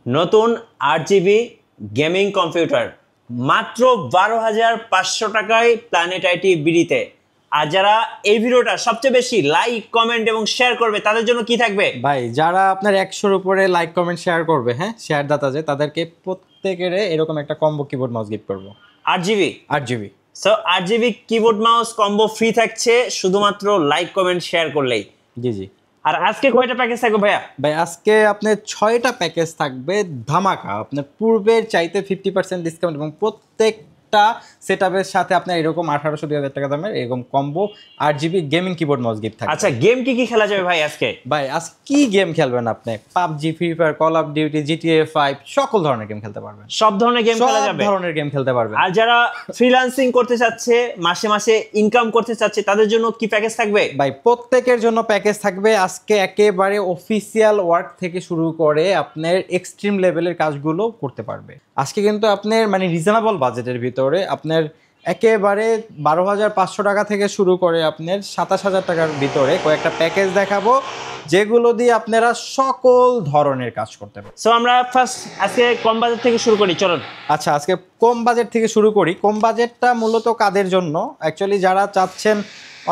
নতুন 8 GB gaming computer মাত্র 12,500 টাকায় প্ল্যানেট আইটি বিডিতে। আর যারা এই ভিডিওটা সবচেয়ে বেশি লাইক কমেন্ট এবং শেয়ার করবে তাদের জন্য কি থাকবে ভাই? যারা আপনার 100-র উপরে লাইক কমেন্ট শেয়ার করবে, হ্যাঁ, শেয়ার দাতা যে তাদেরকে প্রত্যেকের এরকম একটা কম্বো কিবোর্ড মাউস গিফট করবো। 8 GB 8 GB. So 8 GB keyboard mouse combo free থাকছে শুধুমাত্র লাইক কমেন্ট শেয়ার করলেই। জি জি। আর আজকে কয়টা প্যাকেজ থাকবে ভাইয়া? ভাই আজকে আপনার 6টা প্যাকেজ থাকবে ধামাকা, আপনার পূর্বের চাইতে 50% ডিসকাউন্ট এবং প্রত্যেকটা সেটআপের সাথে আপনার এরকম 1800-2000 টাকা দামের এরকম combo 8 GB gaming keyboard mouse gift থাকবে। আচ্ছা, গেম কি কি খেলা যাবে ভাই আজকে? ভাই আজ কি গেম খেলবেন আপনি? PUBG, free fire, call of duty, GTA 5 সকল ধরনের গেম খেলতে পারবেন। সব ধরনের গেম খেলা যাবে, সব ধরনের গেম খেলতে পারবেন। আর যারা ফ্রিল্যান্সিং করতে চাচ্ছে, মাসে মাসে ইনকাম করতে চাচ্ছে, তাদের জন্য কি প্যাকেজ থাকবে? ভাই প্রত্যেকের জন্য প্যাকেজ থাকবে আজকে একেবারে অফিসিয়াল ওয়ার্ক থেকে শুরু করে আপনার এক্সট্রিম লেভেলের কাজগুলো করতে পারবে। আজকে কিন্তু আপনার মানে রিজনেবল বাজেটের ভিতরে আপনার একেবারে 12,500 টাকা থেকে শুরু করে আপনার 27,000 টাকার ভিতরে কয়েকটা প্যাকেজ দেখাবো, যেগুলো দিয়ে আপনারা সকল ধরনের কাজ করতে পারেন। সো আমরা ফার্স্ট আজকে কম বাজেট থেকে শুরু করি, চলুন। আচ্ছা, আজকে কম বাজেট থেকে শুরু করি। কম বাজেটটা মূলত কাদের জন্য? অ্যাকচুয়ালি যারা চাচ্ছেন,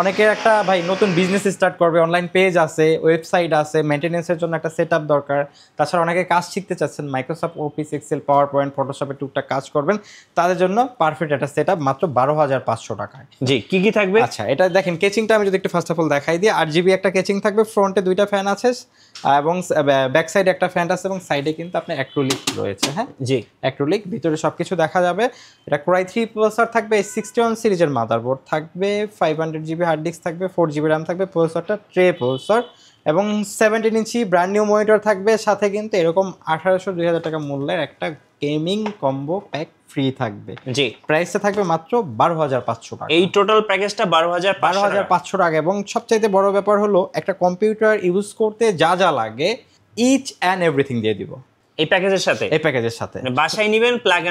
অনেকের একটা ভাই নতুন বিজনেস স্টার্ট করবে, অনলাইন পেজ আছে, ওয়েবসাইট আছে, মেনটেনেন্সের জন্য একটা সেটআপ দরকার। তাছাড়া অনেকে কাজ শিখতে চাচ্ছেন, Microsoft Office, Excel, PowerPoint, ফটোশপে টুকটাক কাজ করবেন, তাদের জন্য পারফেক্ট একটা সেটআপ মাত্র 12,500 টাকায়। জি, কি কি থাকবে? আচ্ছা, এটা দেখেন কেচিংটা আমি যদি একটু ফার্স্ট অফ অল দেখাই দিই। 8 জিবি একটা কেচিং থাকবে, ফ্রন্টে 2টা ফ্যান আছে এবং ব্যাক সাইডে একটা ফ্যান আছে এবং সাইডে কিন্তু আপনার অ্যাক্রিলিক রয়েছে। হ্যাঁ জি, অ্যাক্রিলিক, ভিতরে সবকিছু দেখা যাবে। এটা কোরাই 3 প্রসেসর থাকবে, 61 সিরিজের মাদারবোর্ড থাকবে, 500 জিবি হার্ড ডিস্ক থাকবে, 4 জিবি র্যাম থাকবে, প্রসেসরটা ট্রে প্রসেসর এবং 17 ইঞ্চি ব্র্যান্ড নিউ মনিটর থাকবে। সাথে কিন্তু এরকম 1800-2000 টাকা মূল্যের একটা গেমিং কম্বো প্যাক ফ্রি থাকবে। জি, প্রাইসটা থাকবে মাত্র 12,500 টাকা। এই টোটাল প্যাকেজটা 12,500 টাকা। এবং সবচাইতে বড় ব্যাপার হলো একটা কম্পিউটার ইউজ করতে যা যা লাগে ইচ অ্যান্ড এভরিথিং দিয়ে দিব এই প্যাকেজের সাথে। এই প্যাকেজের সাথে মানে বাসায় নেবেন প্লাগ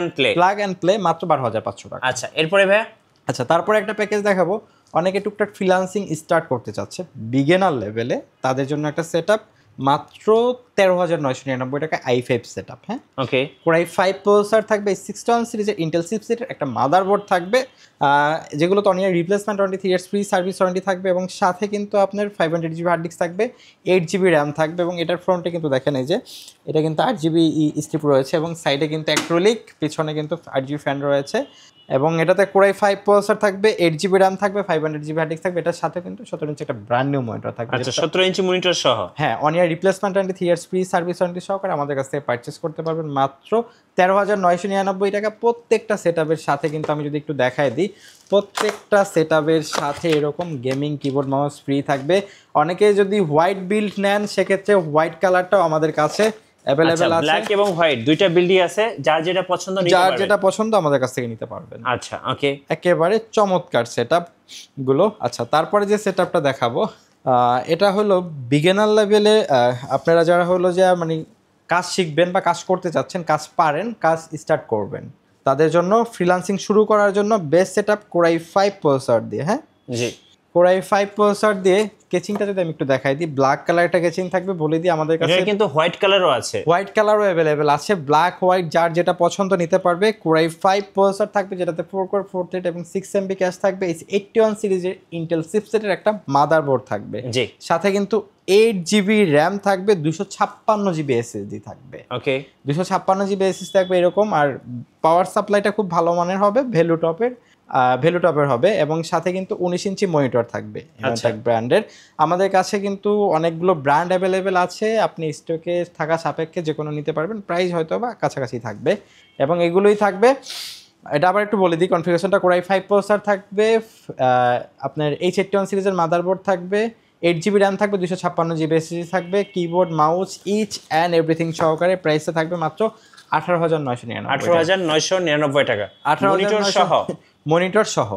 এন্ড প্লে মাত্র 12,500 টাকা। আচ্ছা, এরপরে ভাইয়া? আচ্ছা, তারপরে একটা প্যাকেজ দেখাবো। অনেকে টুকটাক ফ্রিল্যান্সিং স্টার্ট করতে চাচ্ছে বিগিনার লেভেলে, তাদের জন্য একটা সেটআপ মাত্র 13,999 টাকা i5 সেটআপ। হ্যাঁ, ওকে। কোরাই 5 প্রসেসর থাকবে, 61 সিরিজের ইন্টেল চিপসেটের একটা মাদারবোর্ড থাকবে, যেগুলো তো one year replacement 23 years free service warranty থাকবে এবং সাথে কিন্তু আপনার 500 জিবি হার্ড ডিস্ক থাকবে, 8 জিবি র্যাম থাকবে এবং এটার ফ্রন্টে কিন্তু দেখেন এই যে এটা কিন্তু 8 জিবি স্ট্রিপ রয়েছে এবং সাইডে কিন্তু অ্যাক্রিলিক, পিছনে কিন্তু 8 জিবি ফ্যান রয়েছে এবং এটাতে কোরাই 5 প্রসেসর থাকবে, 8 জিবি র্যাম থাকবে, 500 জিবি হার্ড ডিস্ক থাকবে। এটার সাথে কিন্তু 17 ইঞ্চি একটা ব্র্যান্ড নিউ মনিটর থাকবে। আচ্ছা, 17 ইঞ্চি মনিটর সহ। হ্যাঁ, one year replacement 23 years free service warranty সহকারে আমাদের কাছ থেকে পারচেস করতে পারবেন মাত্র 13,999 টাকা। প্রত্যেকটা সেটআপের সাথে কিন্তু আমি যদি একটু দেখাই দিই, প্রত্যেকটা সেটআপের সাথে এরকম গেমিং কিবোর্ড মাউস ফ্রি থাকবে। অনেকে যদি হোয়াইট বিল্ড নেন, সেক্ষেত্রে হোয়াইট কালারটাও আমাদের কাছে অ্যাভেলেবেল আছে। ব্ল্যাক এবং হোয়াইট দুইটা বিল্ডই আছে, যার যেটা পছন্দ নিতে পারবেন। যার যেটা পছন্দ আমাদের কাছ থেকে নিতে পারবেন। আচ্ছা, ওকে। একেবারে চমৎকার সেটআপ গুলো। আচ্ছা, তারপরে যে সেটআপটা দেখাবো এটা হলো বিগিনার লেভেলে, আপনারা যারা হলো যে মানে কাজ শিখবেন বা কাজ করতে চাচ্ছেন, কাজ পারেন, কাজ স্টার্ট করবেন, তাদের জন্য ফ্রিল্যান্সিং শুরু করার জন্য বেস্ট সেটআপ কোরাই 5 প্রসেসর দিয়ে। হ্যাঁ জি, কোরাই 5 প্রসেসর দিয়ে কেচিংটা যদি আমি একটু দেখাই দিই, ব্ল্যাক কালার একটা কেচিং থাকবে, বলে দিই আমাদের কাছে এটা কিন্তু হোয়াইট কালারও আছে, হোয়াইট কালারও অ্যাভেলেবেল আছে, ব্ল্যাক হোয়াইট যার যেটা পছন্দ নিতে পারবে। কোরাই 5 প্রসেসর থাকবে, যেটাতে 4 কোর 4 থ্রেড এবং 6 MB ক্যাশ থাকবে, 81 সিরিজের ইন্টেল চিপসেটের একটা মাদারবোর্ড থাকবে। জি, সাথে কিন্তু 8 জিবি র্যাম থাকবে, 256 জিবি এসএসডি থাকবে। ওকে। 256 জিবি এসএসডি থাকবে এরকম। আর পাওয়ার সাপ্লাইটা খুব ভালো মানের হবে, ভ্যালুটপের হবে এবং সাথে কিন্তু 19 ইঞ্চি মনিটর থাকবে ব্র্যান্ডের। আমাদের কাছে কিন্তু অনেকগুলো ব্র্যান্ড অ্যাভেলেবেল আছে, আপনি স্টকে থাকা সাপেক্ষে যে কোনো নিতে পারবেন, প্রাইস হয়তো বা কাছাকাছি থাকবে এবং এগুলোই থাকবে। এটা আবার একটু বলে দিই, কনফিগারেশনটা কোরাই 5 প্রসেসর থাকবে, আপনার H81 সিরিজের মাদারবোর্ড থাকবে, 8 জিবি র্যাম থাকবে, 256 জিবি এসএসডি থাকবে, keyboard mouse each and everything সহকারে। প্রাইসটা থাকবে মাত্র 18,999 টাকা। মনিটর সহ, মনিটর সহ,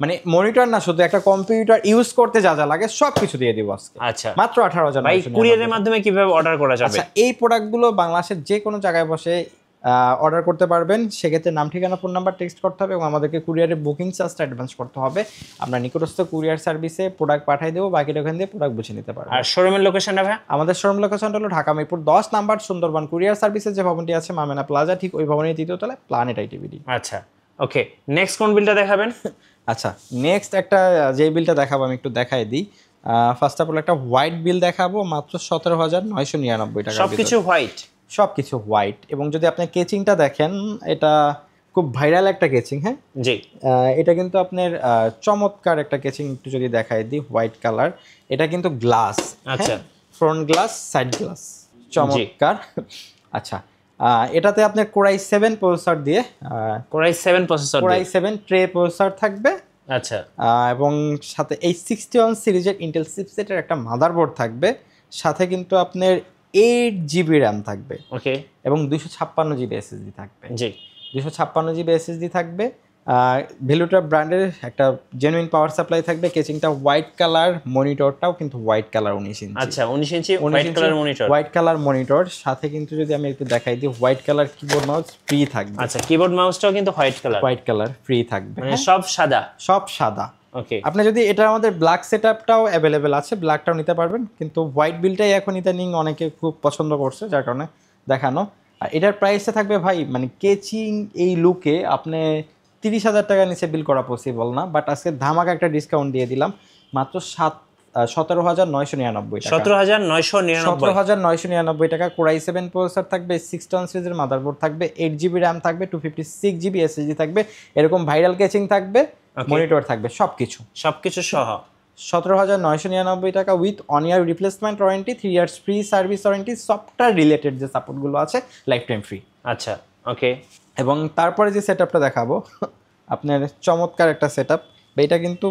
মানে মনিটর না, শুধু একটা কম্পিউটার ইউজ করতে যা যা লাগে সব কিছু দিয়ে দিব আজকে। আচ্ছা, মাত্র 18,000। ভাই কুরিয়ারের মাধ্যমে কিভাবে অর্ডার করা যাবে? আচ্ছা, এই প্রোডাক্টগুলো বাংলাদেশের যে কোনো জায়গায় বসে অর্ডার করতে পারবেন। সেক্ষেত্রে নাম, ঠিকানা, ফোন নাম্বার টেক্সট করতে হবে এবং আমাদেরকে কুরিয়ারের বুকিং চার্জটা অ্যাডভান্স করতে হবে। আমরা নিকটস্থ কুরিয়ার সার্ভিসে প্রোডাক্ট পাঠিয়ে দেবো, বাকিটা ওখান দিয়ে প্রোডাক্ট বুঝে নিতে পারবেন। আর শোরুমের লোকেশনটা ভাই? আমাদের শোরুম লোকেশনটা হলো ঢাকা মিরপুর 10 নাম্বার সুন্দরবন কুরিয়ার সার্ভিসের যে ভবনটি আছে মামেনা প্লাজা, ঠিক ওই ভবনের 3য় তলায় প্ল্যানেট আইটিভিডি। আচ্ছা ওকে, নেক্সট কোন বিলটা দেখাবেন? আচ্ছা নেক্সট একটা যে বিলটা দেখাবো আমি একটু দেখাই দিই। ফার্স্ট অফ অল একটা হোয়াইট বিল দেখাবো মাত্র 17,999 টাকা। সবকিছু হোয়াইট? সব কিছু হোয়াইট। এবং যদি আপনি কেচিংটা দেখেন, এটা খুব ভাইরাল একটা কেচিং। হ্যাঁ জি, এটা কিন্তু আপনার চমৎকার একটা কেচিং। একটু যদি দেখাই দিই, হোয়াইট কালার, এটা কিন্তু গ্লাস। আচ্ছা, ফ্রন্ট গ্লাস, সাইড গ্লাস, চমৎকার। আচ্ছা এটাতে আপনার কোরাই 7 প্রসেসর দিয়ে, core i 7 processor, core i 7 tray processor থাকবে। আচ্ছা, এবং সাথে এই 61 সিরিজের ইন্টেল চিপসেটের একটা মাদারবোর্ড থাকবে, সাথে কিন্তু আপনার 8 জিবি র্যাম থাকবে। ওকে, এবং 256 জিবি এসএসডি থাকবে। জি, 256 জিবি এসএসডি থাকবে। ভেলুটা ব্র্যান্ডের একটা জেনুইন পাওয়ার সাপ্লাই থাকবে। কেচিংটা হোয়াইট কালার, মনিটরটাও কিন্তু হোয়াইট কালার 19 ইঞ্চি। আচ্ছা 19 inch white colour monitor, white colour monitor. সাথে কিন্তু যদি আমি একটু দেখাই দিই, white colour keyboard mouse free থাকবে। আচ্ছা কিবোর্ড মাউসটাও কিন্তু white colour, white colour free থাকবে, মানে সব সাদা, সব সাদা। ওকে, আপনি যদি এটা, আমাদের ব্ল্যাক সেটআপটাও অ্যাভেলেবেল আছে, ব্ল্যাকটাও নিতে পারবেন, কিন্তু হোয়াইট বিলটাই এখন ইদানিং অনেকে খুব পছন্দ করছে, যার কারণে দেখানো। আর এটার প্রাইসটা থাকবে ভাই, মানে কেচিং এই লুকে আপনি 30,000 টাকা নিচে বিল করা পসিবল না, বাট আজকে ধামাকা একটা ডিসকাউন্ট দিয়ে দিলাম মাত্র 17,999 টাকা। 17,999 টাকা। কোরাই 7 প্রসেসর থাকবে, 61 সিরিজের মাদারবোর্ড থাকবে, 8 জিবি র্যাম থাকবে, 256 জিবি এসএসডি থাকবে, এরকম ভাইরাল কেচিং থাকবে, মনিটর থাকবে, সবকিছু সহ 17,999 টাকা with 1 year replacement warranty, 3 years free service warranty, software related যে সাপোর্টগুলো আছে লাইফ টাইম ফ্রি। আচ্ছা ওকে, এবং তারপরে যে সেটআপটা দেখাবো আপনার চমৎকার একটা সেটআপ। এটা কিন্তু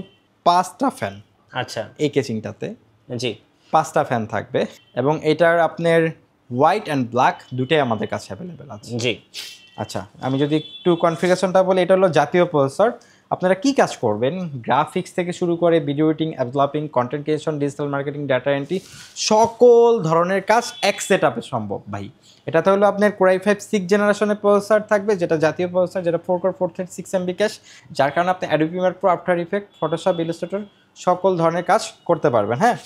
5টা ফ্যান। আচ্ছা এই কেচিংটাতে জি 5টা ফ্যান থাকবে এবং এটার আপনার হোয়াইট অ্যান্ড ব্ল্যাক দুটোই আমাদের কাছে অ্যাভেলেবেল আছে। জি, আচ্ছা আমি যদি একটু কনফিগারেশনটা বলি, এটা হলো জাতীয় প্রসেসর। আপনারা কি কাজ করবেন, গ্রাফিক্স থেকে শুরু করে video editing, developing, content creation, digital marketing, data entry, সকল ধরনের কাজ এক সেটআপে সম্ভব ভাই। এটাতে হলো আপনার কোরাই 5 6 জেনারেশনের প্রসেসর থাকবে, যেটা জাতীয় প্রসেসর, যেটা 4 কোর 4 থ্রেড 6 MB ক্যাশ, যার কারণে আপনি Adobe Premiere Pro, after effect, Photoshop, Illustrator সকল ধরনের কাজ করতে পারবেন। হ্যাঁ,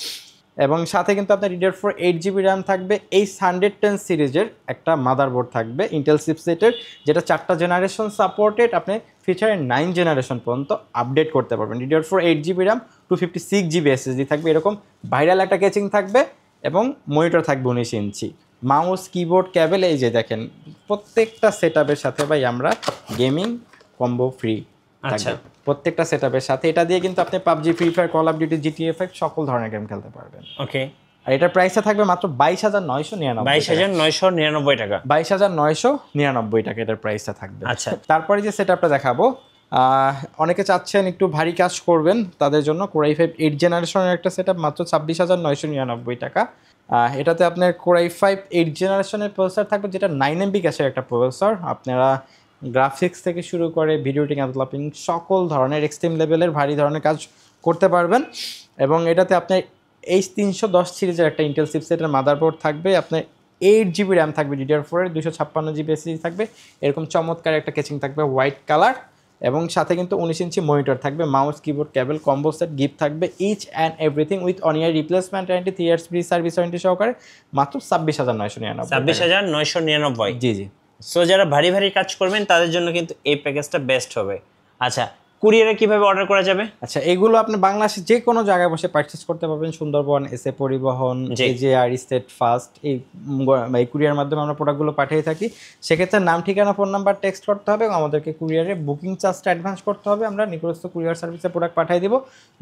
এবং সাথে কিন্তু আপনার DDR4 8 জিবি র্যাম থাকবে। এই 110 সিরিজের একটা মাদারবোর্ড থাকবে ইন্টেল চিপসেটের, যেটা 4টা জেনারেশন সাপোর্টেড। আপনি ফিচারে 9 জেনারেশন পর্যন্ত আপডেট করতে পারবেন। DDR4 8 GB RAM, 256 GB SSD থাকবে, এরকম ভাইরাল একটা কেচিং থাকবে এবং মনিটর থাকবে 19 ইঞ্চি। মাউস, কিবোর্ড, ক্যাবেল, এই যে দেখেন প্রত্যেকটা সেটআপের সাথে ভাই আমরা গেমিং কম্বো ফ্রি আচ্ছা, প্রত্যেকটা সেটআপের সাথে। এটা দিয়ে কিন্তু আপনি PUBG, free fire, call of duty, GTA 5 সকল ধরনের গেম খেলতে পারবেন। ওকে, আর এটার প্রাইসটা থাকবে মাত্র 22,999 22,999 টাকা। 22,999 টাকা এটার প্রাইসটা থাকবে। আচ্ছা, তারপরে যে সেটআপটা দেখাবো, অনেকে চাচ্ছেন একটু ভারী কাজ করবেন, তাদের জন্য কোরাই 5 8 জেনারেশনের একটা সেটআপ মাত্র 26,999 টাকা। এটাতে আপনার কোরাই 5 8 জেনারেশনের প্রসেসর থাকবে, যেটা 9 MB ক্যাশের একটা প্রসেসর। আপনারা গ্রাফিক্স থেকে শুরু করে ভিডিও এডিটিং, ডেভেলপিং সকল ধরনের এক্সট্রিম লেভেলের ভারী ধরনের কাজ করতে পারবেন। এবং এটাতে আপনার H310 সিরিজের একটা ইন্টেল চিপসেটের মাদারবোর্ড থাকবে, আপনার 8 জিবি র্যাম থাকবে, DDR4 এর 256 জিবি এসএসডি থাকবে, এরকম চমৎকার একটা কেচিং থাকবে হোয়াইট কালার। এবং সাথে কিন্তু 19 ইঞ্চি মনিটর থাকবে, mouse, keyboard, cable, combo set gift থাকবে, each and everything with 1 year replacement warranty, 3 years free service warranty সহকারে মাত্র 26,999। 26,999। জি জি। সো যারা ভারী ভারী কাজ করবেন তাদের জন্য কিন্তু এই প্যাকেজটা বেস্ট হবে। আচ্ছা, কুরিয়ারে কিভাবে অর্ডার করা যাবে? আচ্ছা, এগুলো আপনি বাংলাদেশে যে কোনো জায়গায় বসে পারচেজ করতে পারবেন। সুন্দরবন, এসএ পরিবহন, AJR, স্টেট ফাস্ট, এই কুরিয়ার মাধ্যমে আমরা প্রোডাক্টগুলো পাঠিয়ে থাকি। সেক্ষেত্রে নাম, ঠিকানা, ফোন নাম্বার টেক্সট করতে হবে এবং আমাদেরকে কুরিয়ারে বুকিং চার্জটা অ্যাডভান্স করতে হবে। আমরা নিকটস্থ কুরিয়ার সার্ভিসে প্রোডাক্ট পাঠিয়ে দিব,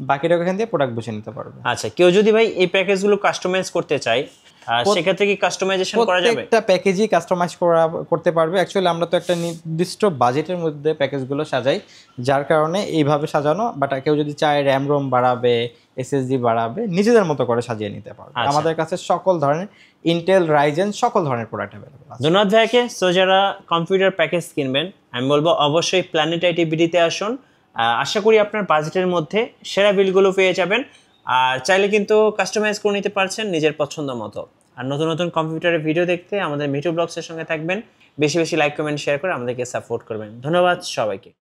বাকিটা এখান দিয়ে প্রোডাক্ট বুঝে নিতে পারবে। আচ্ছা, কেউ যদি ভাই এই প্যাকেজগুলো কাস্টমাইজ করতে চায়, সেক্ষেত্রে কি কাস্টমাইজেশন করা যাবে? প্রত্যেকটা প্যাকেজই কাস্টমাইজ করতে পারবে। অ্যাকচুয়ালি আমরা তো একটা নির্দিষ্ট বাজেটের মধ্যে প্যাকেজগুলো সাজাই, যার কারণে এইভাবে সাজানো। বাট কেউ যদি চায় র্যাম রোম বাড়াবে, এসএসডি বাড়াবে, নিজেদের মতো করে সাজিয়ে নিতে পারবে। আমাদের কাছে সকল ধরনের ইন্টেল, রাইজেন সকল ধরনের প্রোডাক্ট অ্যাভেলেবল আছে। ধন্যবাদ ভাইকে। সো যারা কম্পিউটার প্যাকেজ কিনবেন, আমি বলবো অবশ্যই প্ল্যানেট আইটিভিডিতে আসুন। আশা করি আপনার বাজেটের মধ্যে সেরা বিলগুলো পেয়ে যাবেন। আর চাইলে কিন্তু কাস্টমাইজ করে নিতে পারছেন নিজের পছন্দ মতো। আর নতুন নতুন কম্পিউটারের ভিডিও দেখতে আমাদের মিঠু ব্লগসের সঙ্গে থাকবেন। বেশি বেশি লাইক কমেন্ট শেয়ার করে আমাদেরকে সাপোর্ট করবেন। ধন্যবাদ সবাইকে।